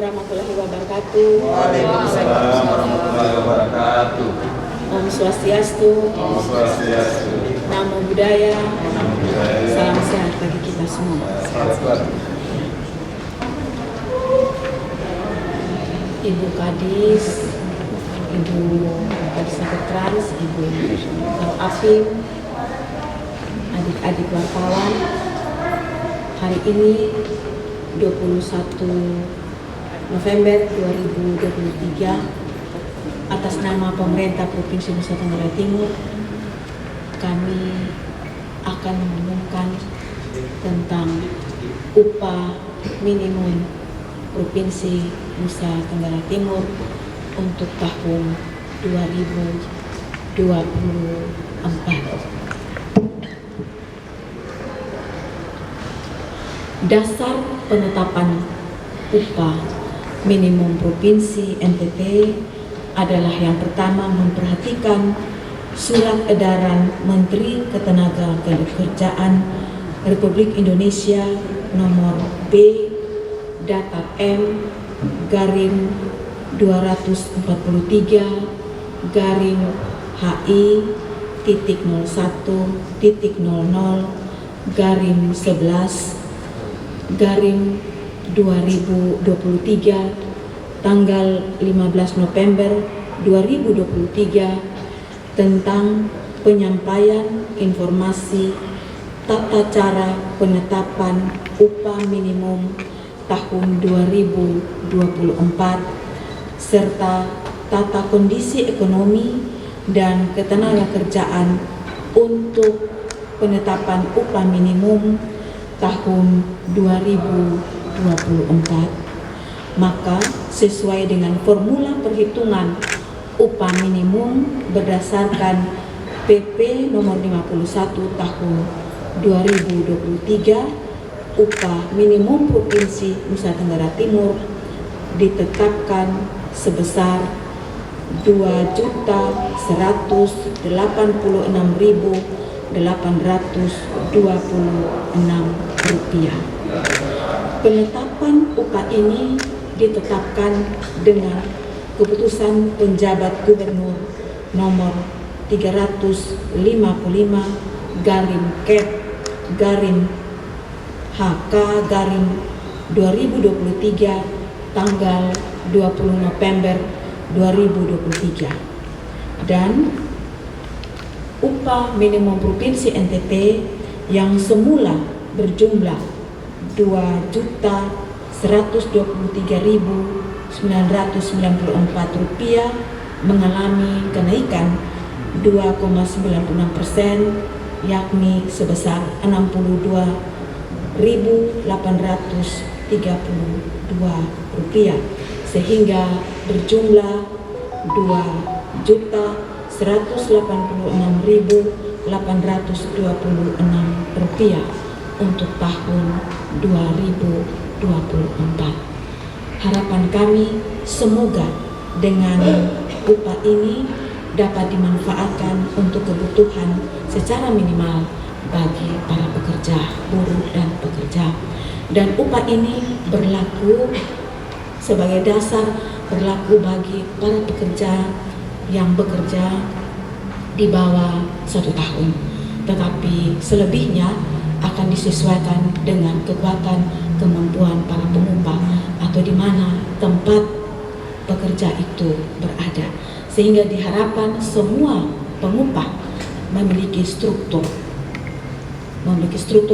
warahmatullahi wabarakatuh. Waalaikumsalam warahmatullahi wabarakatuh. Om Swastiastu. Om Swastiastu. Namo Buddhaya. Namo Buddhaya. Salam sehat bagi kita semua. Ibu Kadis, Ibu Kadis Trans, Ibu Afim, adik-adik wartawan, hari ini 21 November 2023 atas nama pemerintah Provinsi Nusa Tenggara Timur kami akan mengumumkan tentang upah minimum Provinsi Nusa Tenggara Timur untuk tahun 2024. Dasar penetapan upah minimum Provinsi NTT adalah yang pertama memperhatikan Surat Edaran Menteri Ketenagakerjaan Republik Indonesia nomor B data M garing 243 garing HI titik 01 titik 00 garing 11 garing 2023 tanggal 15 November 2023 tentang penyampaian informasi tata cara penetapan upah minimum tahun 2024 serta tata kondisi ekonomi dan ketenagakerjaan untuk penetapan upah minimum tahun 2024, maka sesuai dengan formula perhitungan upah minimum berdasarkan PP nomor 51 tahun 2023, upah minimum Provinsi Nusa Tenggara Timur ditetapkan sebesar Rp2.186.826. Penetapan upah ini ditetapkan dengan keputusan penjabat gubernur nomor 355 garing Kep garing HK garing 2023 tanggal 20 November 2023 dan upah minimum Provinsi NTT yang semula berjumlah Rp2.123.994 mengalami kenaikan 2,96%, yakni sebesar Rp60.832 sehingga berjumlah Rp2.186.826 untuk tahun 2024. Harapan kami semoga dengan upah ini dapat dimanfaatkan untuk kebutuhan secara minimal bagi para pekerja, buruh dan pekerja. Dan upah ini berlaku sebagai dasar berlaku bagi para pekerja yang bekerja di bawah 1 tahun. Tetapi selebihnya akan disesuaikan dengan kekuatan kemampuan para pengupah atau di mana tempat pekerja itu berada, sehingga diharapkan semua pengupah memiliki struktur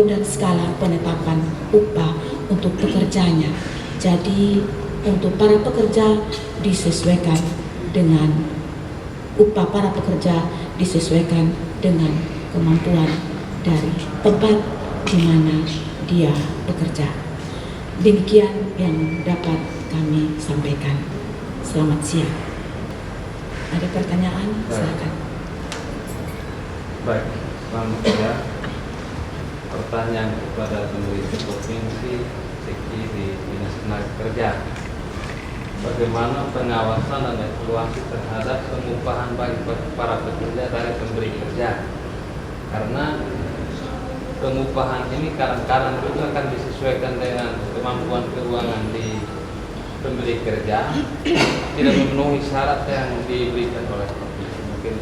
dan skala penetapan upah untuk pekerjanya. Jadi untuk para pekerja disesuaikan dengan upah para pekerja disesuaikan dengan kemampuan dari tempat di mana dia bekerja. Demikian yang dapat kami sampaikan. Selamat siang. Ada pertanyaan? Silakan. Baik, selamat siang. Pertanyaan kepada pemerintah provinsi Seki di Dinas Tenaga Kerja. Bagaimana pengawasan dan evaluasi terhadap pengupahan bagi para pekerja dari pemberi kerja? Karena pengupahan ini kadang-kadang juga akan disesuaikan dengan kemampuan keuangan di diberi kerja tidak memenuhi syarat yang diberikan oleh provinsi. Mungkin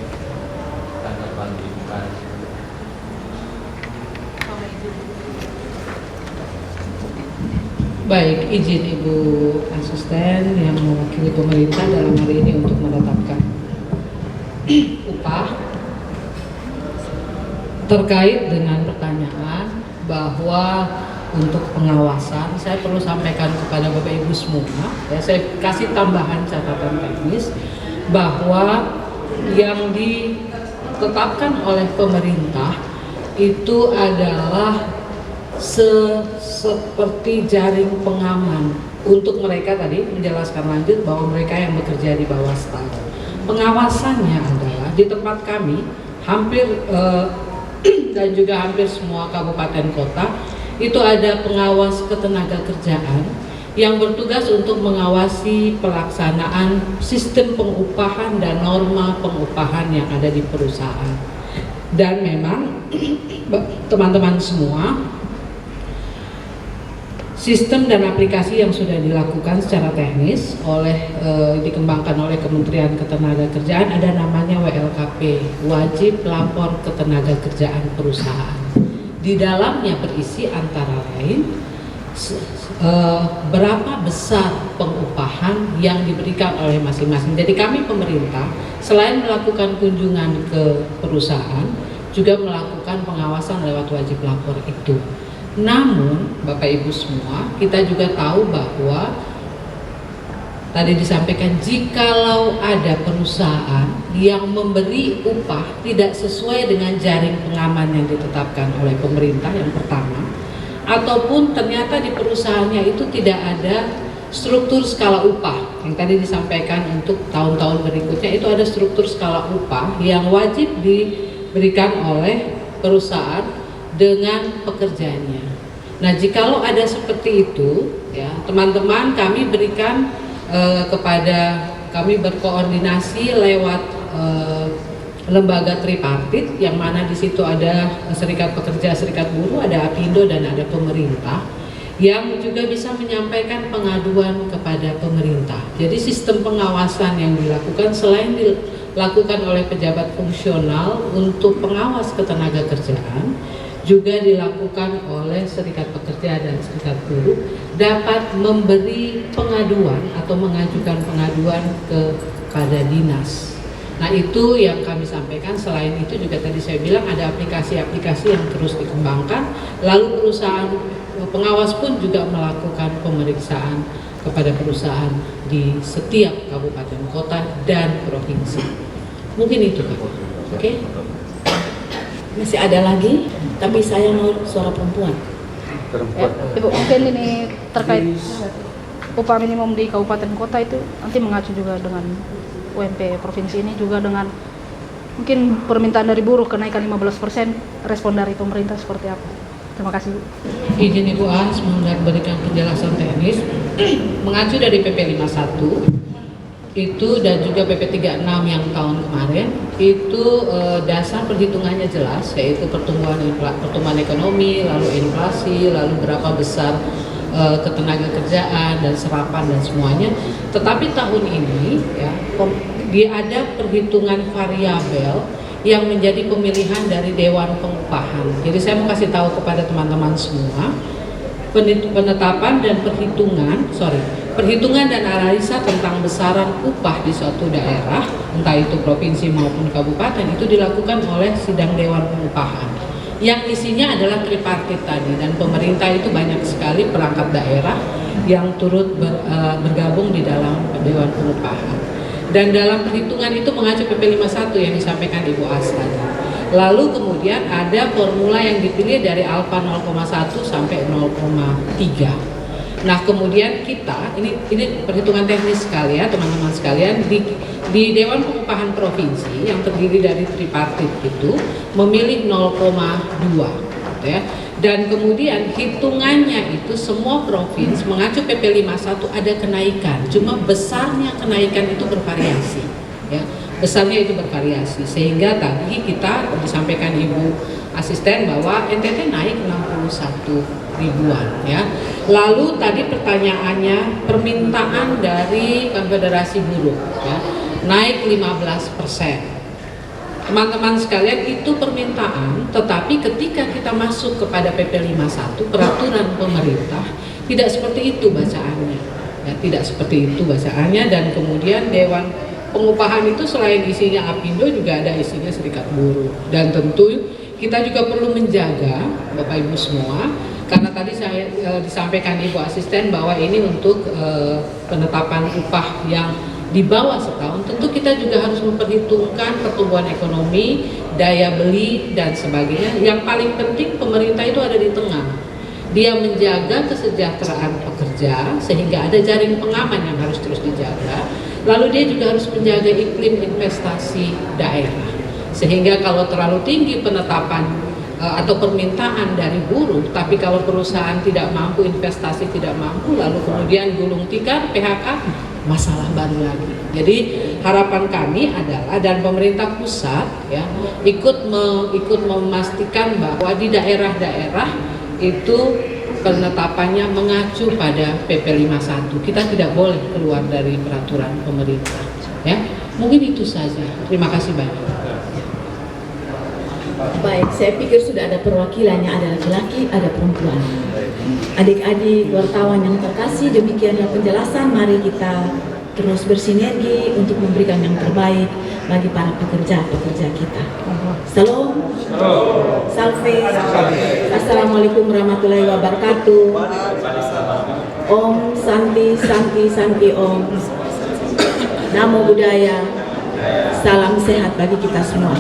tanggapan di muka. Baik, izin Ibu Asisten yang mewakili pemerintah dalam hari ini untuk menetapkan upah terkait dengan pertanyaan bahwa untuk pengawasan saya perlu sampaikan kepada Bapak Ibu semua ya, saya kasih tambahan catatan teknis bahwa yang ditetapkan oleh pemerintah itu adalah seperti jaring pengaman untuk mereka, tadi menjelaskan lanjut bahwa mereka yang bekerja di bawah staf. Pengawasannya adalah di tempat kami hampir dan juga hampir semua kabupaten kota itu ada pengawas ketenagakerjaan yang bertugas untuk mengawasi pelaksanaan sistem pengupahan dan norma pengupahan yang ada di perusahaan. Dan memang teman-teman semua, sistem dan aplikasi yang sudah dilakukan secara teknis dikembangkan oleh Kementerian Ketenagakerjaan ada namanya WLKP, Wajib Lapor Ketenagakerjaan Perusahaan. Di dalamnya berisi antara lain berapa besar pengupahan yang diberikan oleh masing-masing. Jadi kami pemerintah selain melakukan kunjungan ke perusahaan juga melakukan pengawasan lewat wajib lapor itu. Namun Bapak Ibu semua, kita juga tahu bahwa tadi disampaikan jikalau ada perusahaan yang memberi upah tidak sesuai dengan jaring pengaman yang ditetapkan oleh pemerintah yang pertama, ataupun ternyata di perusahaannya itu tidak ada struktur skala upah yang tadi disampaikan untuk tahun-tahun berikutnya, itu ada struktur skala upah yang wajib diberikan oleh perusahaan dengan pekerjanya. Nah, jikalau ada seperti itu, ya teman-teman, kami berikan kami berkoordinasi lewat lembaga tripartit yang mana di situ ada serikat pekerja, serikat buruh, ada Apindo dan ada pemerintah yang juga bisa menyampaikan pengaduan kepada pemerintah. Jadi sistem pengawasan yang dilakukan selain dilakukan oleh pejabat fungsional untuk pengawas ketenagakerjaan, juga dilakukan oleh serikat pekerja dan serikat buruh dapat memberi pengaduan atau mengajukan pengaduan kepada dinas. Nah, itu yang kami sampaikan. Selain itu juga tadi saya bilang ada aplikasi-aplikasi yang terus dikembangkan, lalu perusahaan pengawas pun juga melakukan pemeriksaan kepada perusahaan di setiap kabupaten kota dan provinsi. Mungkin itu Pak. Oke? Masih ada lagi, tapi saya mau suara perempuan. Ya, Ibu, mungkin ini terkait upah minimum di kabupaten kota itu nanti mengacu juga dengan UMP provinsi ini, juga dengan mungkin permintaan dari buruh kenaikan 15%, respon dari pemerintah seperti apa? Terima kasih, Bu. Izin Ibu Ans memberikan penjelasan teknis mengacu dari PP 51 itu dan juga PP 36 yang tahun kemarin itu dasar perhitungannya jelas, yaitu pertumbuhan ekonomi, lalu inflasi, lalu berapa besar ketenagakerjaan dan serapan dan semuanya. Tetapi tahun ini ya dia ada perhitungan variabel yang menjadi pemilihan dari Dewan Pengupahan. Jadi saya mau kasih tahu kepada teman-teman semua, penetapan dan perhitungan dan analisa tentang besaran upah di suatu daerah, entah itu provinsi maupun kabupaten, itu dilakukan oleh sidang Dewan Pengupahan yang isinya adalah tripartit tadi, dan pemerintah itu banyak sekali perangkat daerah yang turut bergabung di dalam Dewan Pengupahan. Dan dalam perhitungan itu mengacu PP 51 yang disampaikan Ibu As tadi. Lalu kemudian ada formula yang dipilih dari alfa 0,1 sampai 0,3. Nah, kemudian kita ini perhitungan teknis sekali ya teman-teman sekalian, di Dewan Pengupahan Provinsi yang terdiri dari tripartit itu memilih 0,2 gitu ya. Dan kemudian hitungannya itu semua provinsi mengacu PP 51 ada kenaikan, cuma besarnya kenaikan itu bervariasi ya. Besarnya itu bervariasi, sehingga tadi kita disampaikan Ibu asisten bahwa NTT naik 61 ribuan ya. Lalu tadi pertanyaannya permintaan dari Konfederasi Buruh ya, naik 15%. Teman-teman sekalian, itu permintaan, tetapi ketika kita masuk kepada PP 51 peraturan pemerintah tidak seperti itu bacaannya ya, tidak seperti itu bacaannya. Dan kemudian Dewan Pengupahan itu selain isinya Apindo juga ada isinya Serikat Buruh. Dan tentu kita juga perlu menjaga Bapak Ibu semua, karena tadi saya disampaikan Ibu Asisten bahwa ini untuk penetapan upah yang di bawah setahun. Tentu kita juga harus memperhitungkan pertumbuhan ekonomi, daya beli dan sebagainya. Yang paling penting pemerintah itu ada di tengah. Dia menjaga kesejahteraan pekerja sehingga ada jaring pengaman yang harus terus dijaga. Lalu dia juga harus menjaga iklim investasi daerah. Sehingga kalau terlalu tinggi penetapan atau permintaan dari buruh, tapi kalau perusahaan tidak mampu, investasi tidak mampu, lalu kemudian gulung tikar, PHK, masalah baru lagi. Jadi harapan kami adalah, dan pemerintah pusat ya ikut memastikan bahwa di daerah-daerah itu penetapannya mengacu pada PP 51. Kita tidak boleh keluar dari peraturan pemerintah ya. Mungkin itu saja. Terima kasih banyak. Baik, saya pikir sudah ada perwakilannya, ada laki-laki, ada perempuan. Adik-adik wartawan yang terkasih, demikianlah penjelasan. Mari kita terus bersinergi untuk memberikan yang terbaik bagi para pekerja-pekerja kita. Salam, salve, assalamualaikum warahmatullahi wabarakatuh. Om Santi Santi Santi Om. Namo Buddhaya. Salam sehat bagi kita semua.